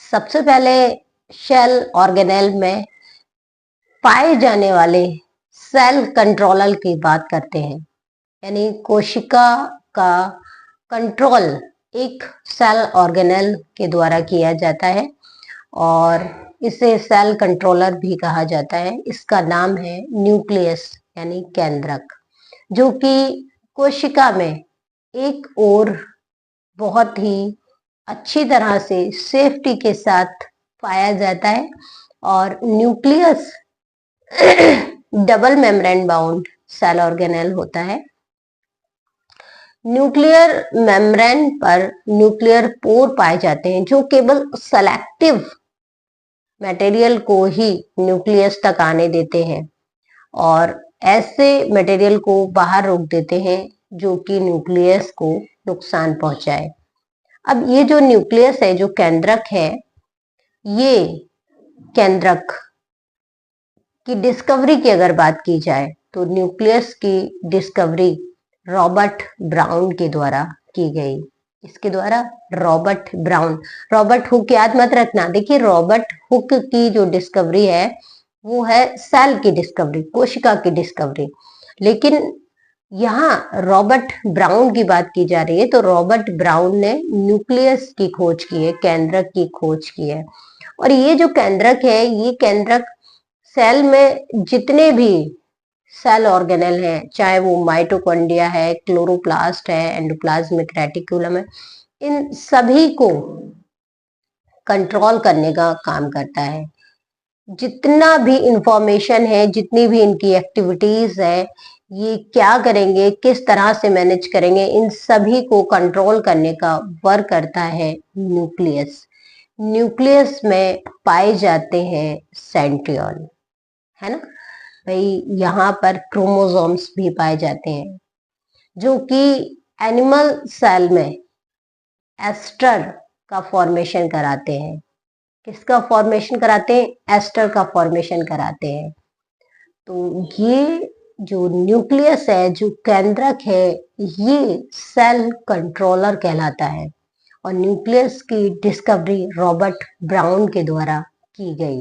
सबसे पहले cell organelle में पाए जाने वाले सेल कंट्रोलर की बात करते हैं। यानी कोशिका का कंट्रोल एक सेल ऑर्गेनेल के द्वारा किया जाता है और इसे सेल कंट्रोलर भी कहा जाता है। इसका नाम है न्यूक्लियस यानी केंद्रक, जो कि कोशिका में एक और बहुत ही अच्छी तरह से सेफ्टी के साथ पाया जाता है। और nucleus double membrane bound cell organelle होता है। न्यूक्लियर मेम्ब्रेन पर न्यूक्लियर पोर पाए जाते हैं जो केवल सेलेक्टिव मटेरियल को ही न्यूक्लियस तक आने देते हैं और ऐसे मटेरियल को बाहर रोक देते हैं जो कि न्यूक्लियस को नुकसान पहुंचाए। अब ये जो न्यूक्लियस है, जो केंद्रक है, ये केंद्रक की डिस्कवरी की अगर बात की जाए तो न्यूक्लियस की डिस्कवरी रॉबर्ट ब्राउन के द्वारा की गई। इसके द्वारा रॉबर्ट ब्राउन, रॉबर्ट हुक याद मत रखना। देखिए, रॉबर्ट हुक की जो डिस्कवरी है वो है सेल की डिस्कवरी, कोशिका की डिस्कवरी। लेकिन यहाँ रॉबर्ट ब्राउन की बात की जा रही है तो रॉबर्ट ब्राउन ने न्यूक्लियस की खोज की है, केंद्रक की खोज की है। और ये जो केंद्रक है, ये केंद्रक सेल में जितने भी सेल ऑर्गेनेल है, चाहे वो माइटोकॉन्ड्रिया है, क्लोरोप्लास्ट है, एंडोप्लाज्मिक रेटिकुलम है, इन सभी को कंट्रोल करने का काम करता है। जितना भी इंफॉर्मेशन है, जितनी भी इनकी एक्टिविटीज है, ये क्या करेंगे, किस तरह से मैनेज करेंगे, इन सभी को कंट्रोल करने का वर्क करता है न्यूक्लियस। न्यूक्लियस में पाए जाते हैं सेंट्रियोल, है ना भाई। यहाँ पर क्रोमोसोम्स भी पाए जाते हैं जो कि एनिमल सेल में एस्टर का फॉर्मेशन कराते हैं। किसका फॉर्मेशन कराते हैं? एस्टर का फॉर्मेशन कराते हैं। तो ये जो न्यूक्लियस है, जो केंद्रक है, ये सेल कंट्रोलर कहलाता है और न्यूक्लियस की डिस्कवरी रॉबर्ट ब्राउन के द्वारा की गई।